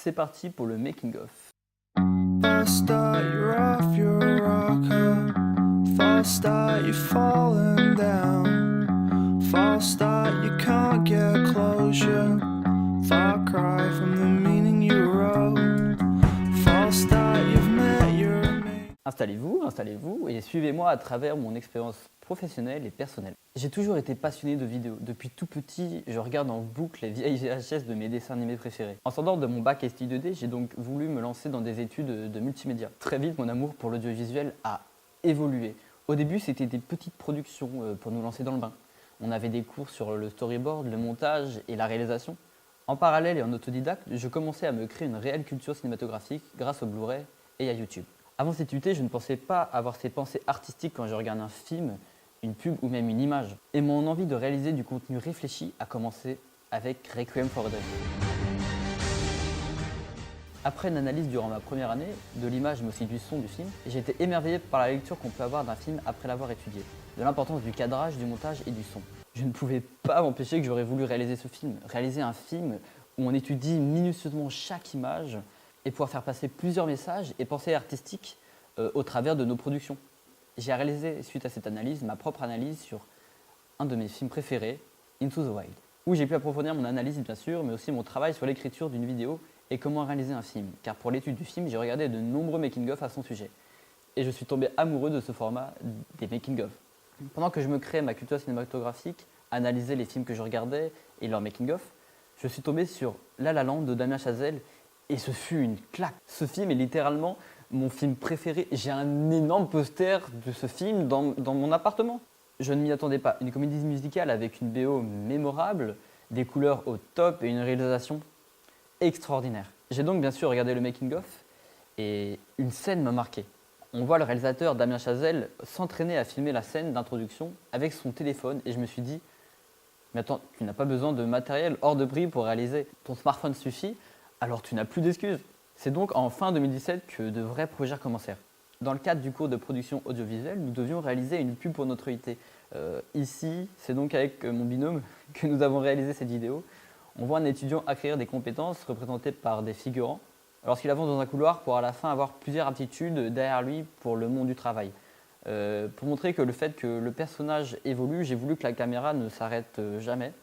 C'est parti pour le making of. False start, you're off your rocker. False start, you've fallen down. False start, you can't get closure. Far cry from the meaning you wrote. False start, you've met your mate. Installez-vous et suivez-moi à travers mon expérience professionnelle et personnelle. J'ai toujours été passionné de vidéos. Depuis tout petit, je regarde en boucle les vieilles VHS de mes dessins animés préférés. En sortant de mon bac STI 2D, j'ai donc voulu me lancer dans des études de multimédia. Très vite, mon amour pour l'audiovisuel a évolué. Au début, c'était des petites productions pour nous lancer dans le bain. On avait des cours sur le storyboard, le montage et la réalisation. En parallèle et en autodidacte, je commençais à me créer une réelle culture cinématographique grâce au Blu-ray et à YouTube. Avant cette UT, je ne pensais pas avoir ces pensées artistiques quand je regarde un film, une pub ou même une image. Et mon envie de réaliser du contenu réfléchi a commencé avec Requiem for a Dream. Après une analyse durant ma première année, de l'image mais aussi du son du film, j'ai été émerveillé par la lecture qu'on peut avoir d'un film après l'avoir étudié, de l'importance du cadrage, du montage et du son. Je ne pouvais pas m'empêcher que j'aurais voulu réaliser ce film, réaliser un film où on étudie minutieusement chaque image et pouvoir faire passer plusieurs messages et pensées artistiques au travers de nos productions. J'ai réalisé, suite à cette analyse, ma propre analyse sur un de mes films préférés, Into the Wild, où j'ai pu approfondir mon analyse bien sûr, mais aussi mon travail sur l'écriture d'une vidéo et comment réaliser un film. Car pour l'étude du film, j'ai regardé de nombreux making-of à son sujet. Et je suis tombé amoureux de ce format des making-of. Pendant que je me créais ma culture cinématographique, analysais les films que je regardais et leurs making-of, je suis tombé sur La La Land de Damien Chazelle et ce fut une claque. Ce film est littéralement mon film préféré. J'ai un énorme poster de ce film dans mon appartement. Je ne m'y attendais pas. Une comédie musicale avec une BO mémorable, des couleurs au top et une réalisation extraordinaire. J'ai donc bien sûr regardé le making-of et une scène m'a marqué. On voit le réalisateur Damien Chazelle s'entraîner à filmer la scène d'introduction avec son téléphone et je me suis dit mais attends, tu n'as pas besoin de matériel hors de prix pour réaliser. Ton smartphone suffit, alors tu n'as plus d'excuses. C'est donc en fin 2017 que de vrais projets commencèrent. Dans le cadre du cours de production audiovisuelle, nous devions réaliser une pub pour notre IT. Ici, c'est donc avec mon binôme que nous avons réalisé cette vidéo. On voit un étudiant acquérir des compétences représentées par des figurants, lorsqu'il avance dans un couloir pour à la fin avoir plusieurs aptitudes derrière lui pour le monde du travail. Pour montrer que le fait que le personnage évolue, j'ai voulu que la caméra ne s'arrête jamais.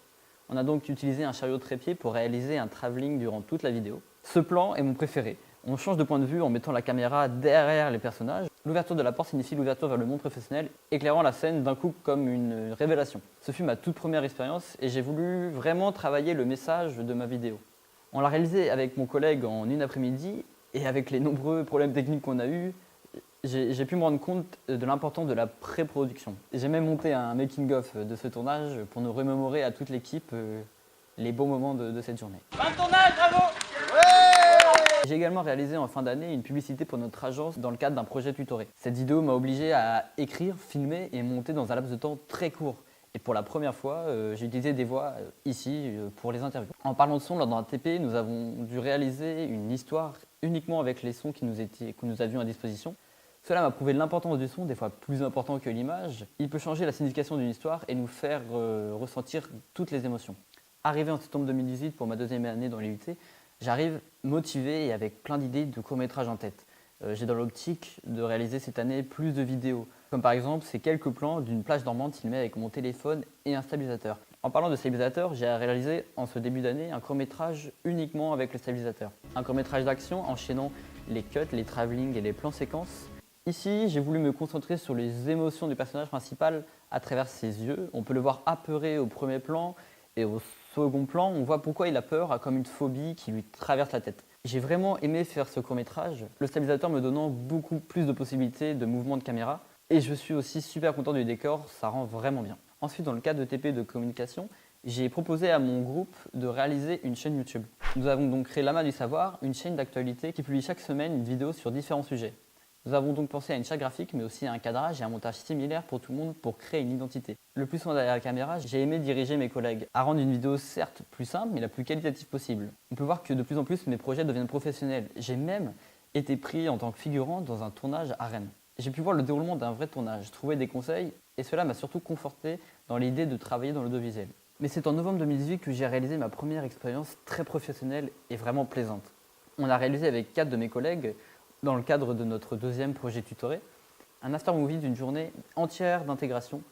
On a donc utilisé un chariot de trépied pour réaliser un travelling durant toute la vidéo. Ce plan est mon préféré. On change de point de vue en mettant la caméra derrière les personnages. L'ouverture de la porte signifie l'ouverture vers le monde professionnel, éclairant la scène d'un coup comme une révélation. Ce fut ma toute première expérience et j'ai voulu vraiment travailler le message de ma vidéo. On l'a réalisé avec mon collègue en une après-midi et avec les nombreux problèmes techniques qu'on a eus, j'ai pu me rendre compte de l'importance de la pré-production. J'ai même monté un making-of de ce tournage pour nous remémorer à toute l'équipe les bons moments de cette journée. Fin de tournage, bravo! J'ai également réalisé en fin d'année une publicité pour notre agence dans le cadre d'un projet tutoré. Cette vidéo m'a obligé à écrire, filmer et monter dans un laps de temps très court. Et pour la première fois, j'ai utilisé des voix ici pour les interviews. En parlant de son, lors d'un TP, nous avons dû réaliser une histoire uniquement avec les sons que nous avions à disposition. Cela m'a prouvé l'importance du son, des fois plus important que l'image. Il peut changer la signification d'une histoire et nous faire ressentir toutes les émotions. Arrivé en septembre 2018 pour ma deuxième année dans les UT, j'arrive motivé et avec plein d'idées de courts-métrages en tête. J'ai dans l'optique de réaliser cette année plus de vidéos, comme par exemple ces quelques plans d'une plage normande filmée avec mon téléphone et un stabilisateur. En parlant de stabilisateur, j'ai réalisé en ce début d'année un court-métrage uniquement avec le stabilisateur. Un court-métrage d'action enchaînant les cuts, les travelling et les plans séquences. Ici, j'ai voulu me concentrer sur les émotions du personnage principal à travers ses yeux. On peut le voir apeuré au premier plan et au second plan, on voit pourquoi il a peur, comme une phobie qui lui traverse la tête. J'ai vraiment aimé faire ce court-métrage, le stabilisateur me donnant beaucoup plus de possibilités de mouvement de caméra. Et je suis aussi super content du décor, ça rend vraiment bien. Ensuite, dans le cadre de TP de communication, j'ai proposé à mon groupe de réaliser une chaîne YouTube. Nous avons donc créé L'Amas du Savoir, une chaîne d'actualité qui publie chaque semaine une vidéo sur différents sujets. Nous avons donc pensé à une charte graphique, mais aussi à un cadrage et un montage similaire pour tout le monde pour créer une identité. Le plus souvent derrière la caméra, j'ai aimé diriger mes collègues à rendre une vidéo certes plus simple, mais la plus qualitative possible. On peut voir que de plus en plus mes projets deviennent professionnels. J'ai même été pris en tant que figurant dans un tournage à Rennes. J'ai pu voir le déroulement d'un vrai tournage, trouver des conseils, et cela m'a surtout conforté dans l'idée de travailler dans l'audiovisuel. Mais c'est en novembre 2018 que j'ai réalisé ma première expérience très professionnelle et vraiment plaisante. On a réalisé avec 4 de mes collègues, dans le cadre de notre deuxième projet tutoré, un after movie d'une journée entière d'intégration.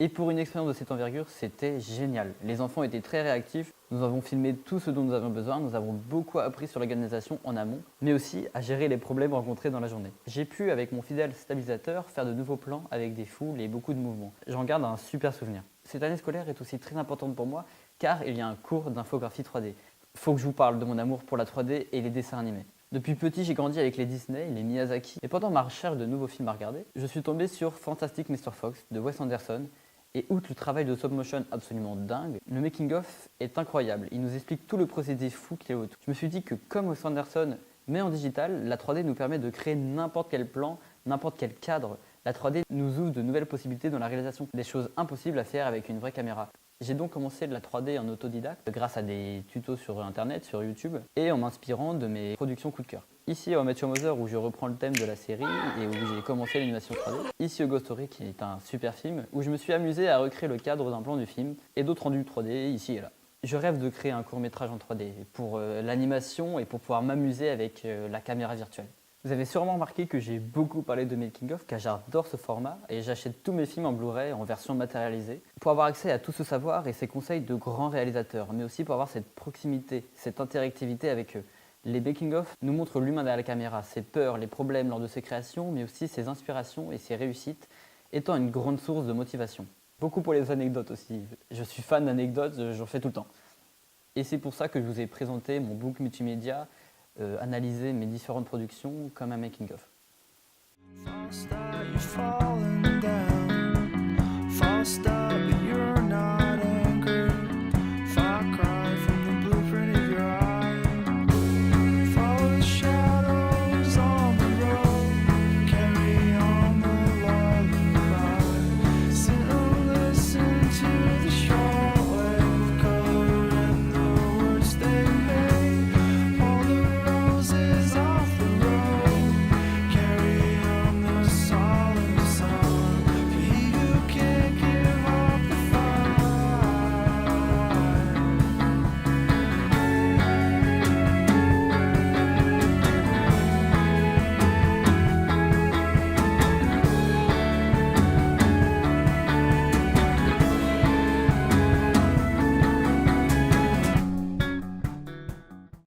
Et pour une expérience de cette envergure, c'était génial. Les enfants étaient très réactifs, nous avons filmé tout ce dont nous avions besoin, nous avons beaucoup appris sur l'organisation en amont, mais aussi à gérer les problèmes rencontrés dans la journée. J'ai pu, avec mon fidèle stabilisateur, faire de nouveaux plans avec des foules et beaucoup de mouvements. J'en garde un super souvenir. Cette année scolaire est aussi très importante pour moi, car il y a un cours d'infographie 3D. Faut que je vous parle de mon amour pour la 3D et les dessins animés. Depuis petit, j'ai grandi avec les Disney, les Miyazaki, et pendant ma recherche de nouveaux films à regarder, je suis tombé sur Fantastic Mr. Fox de Wes Anderson. Et outre le travail de stop motion absolument dingue, le making-of est incroyable. Il nous explique tout le procédé fou qu'il y a autour. Je me suis dit que comme Wes Anderson, mais en digital, la 3D nous permet de créer n'importe quel plan, n'importe quel cadre. La 3D nous ouvre de nouvelles possibilités dans la réalisation, des choses impossibles à faire avec une vraie caméra. J'ai donc commencé la 3D en autodidacte grâce à des tutos sur internet, sur YouTube, et en m'inspirant de mes productions coup de cœur. Ici au Matthew Mother où je reprends le thème de la série et où j'ai commencé l'animation 3D. Ici au Ghost Story qui est un super film où je me suis amusé à recréer le cadre d'un plan du film et d'autres rendus 3D ici et là. Je rêve de créer un court-métrage en 3D pour l'animation et pour pouvoir m'amuser avec la caméra virtuelle. Vous avez sûrement remarqué que j'ai beaucoup parlé de making of car j'adore ce format et j'achète tous mes films en Blu-ray en version matérialisée pour avoir accès à tout ce savoir et ces conseils de grands réalisateurs, mais aussi pour avoir cette proximité, cette interactivité avec eux. Les making-of nous montrent l'humain derrière la caméra, ses peurs, les problèmes lors de ses créations, mais aussi ses inspirations et ses réussites, étant une grande source de motivation. Beaucoup pour les anecdotes aussi. Je suis fan d'anecdotes, j'en fais tout le temps. Et c'est pour ça que je vous ai présenté mon book multimédia, analyser mes différentes productions comme un making-of. Fast are you falling down? Fast are